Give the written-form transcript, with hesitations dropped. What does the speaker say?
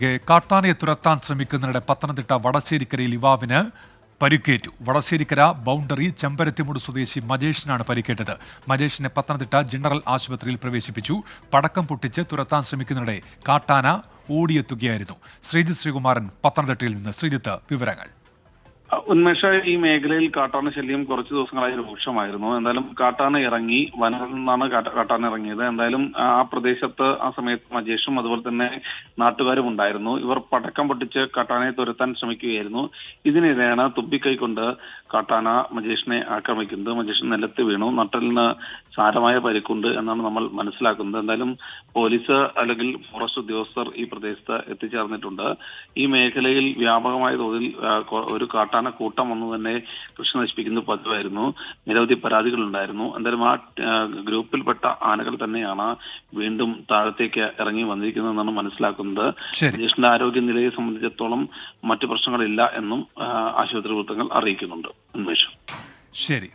കാട്ടാനയെ തുരത്താൻ ശ്രമിക്കുന്നതിനിടെ പത്തനംതിട്ട വടശ്ശേരിക്കരയിൽ യുവാവിന് പരിക്കേറ്റു. വടശ്ശേരിക്കര ബൗണ്ടറി ചെമ്പരത്തിമുട് സ്വദേശി മജേഷിനാണ് പരിക്കേറ്റത്. മജേഷിനെ പത്തനംതിട്ട ജനറൽ ആശുപത്രിയിൽ പ്രവേശിപ്പിച്ചു. പടക്കം പൊട്ടിച്ച് തുരത്താൻ ശ്രമിക്കുന്നതിനിടെ കാട്ടാന ഓടിയെത്തുകയായിരുന്നു. ശ്രീജിത്ത് ശ്രീകുമാരൻ പത്തനംതിട്ടയിൽ നിന്ന്. ശ്രീജിത്ത്, വിവരങ്ങൾ. ഉന്മേഷ, ഈ മേഖലയിൽ കാട്ടാന ശല്യം കുറച്ച് ദിവസങ്ങളായി രൂക്ഷമായിരുന്നു. എന്തായാലും കാട്ടാന ഇറങ്ങി, വനത്തിൽ നിന്നാണ് കാട്ടാന ഇറങ്ങിയത്. എന്തായാലും ആ പ്രദേശത്ത് ആ സമയത്ത് മജേഷും അതുപോലെ തന്നെ നാട്ടുകാരും ഉണ്ടായിരുന്നു. ഇവർ പടക്കം പൊട്ടിച്ച് കാട്ടാനയെ തുരത്താൻ ശ്രമിക്കുകയായിരുന്നു. ഇതിനിടെയാണ് തുമ്പിക്കൈ കൊണ്ട് കാട്ടാന മജേഷിനെ ആക്രമിക്കുന്നത്. മജേഷ് നിലത്ത് വീണു. നട്ടലിന് സാരമായ പരിക്കുണ്ട് എന്നാണ് നമ്മൾ മനസ്സിലാക്കുന്നത്. എന്തായാലും പോലീസ് അല്ലെങ്കിൽ ഫോറസ്റ്റ് ഉദ്യോഗസ്ഥർ ഈ പ്രദേശത്ത് എത്തിച്ചേർന്നിട്ടുണ്ട്. ഈ മേഖലയിൽ വ്യാപകമായ തോതിൽ ഒരു കാട്ടാന കൂട്ടം വന്നു തന്നെ കൃഷി നശിപ്പിക്കുന്നത് പതിവായിരുന്നു. നിരവധി പരാതികളുണ്ടായിരുന്നു. എന്തായാലും ആ ഗ്രൂപ്പിൽപ്പെട്ട ആനകൾ തന്നെയാണ് വീണ്ടും താഴത്തേക്ക് ഇറങ്ങി വന്നിരിക്കുന്നതെന്നാണ് മനസ്സിലാക്കുന്നത്. മജേഷിന്റെ ആരോഗ്യനിലയെ സംബന്ധിച്ചിടത്തോളം മറ്റു പ്രശ്നങ്ങളില്ല എന്നും ആശുപത്രി വൃത്തങ്ങൾ അറിയിക്കുന്നുണ്ട്. ഉന്മേഷം. ശരി.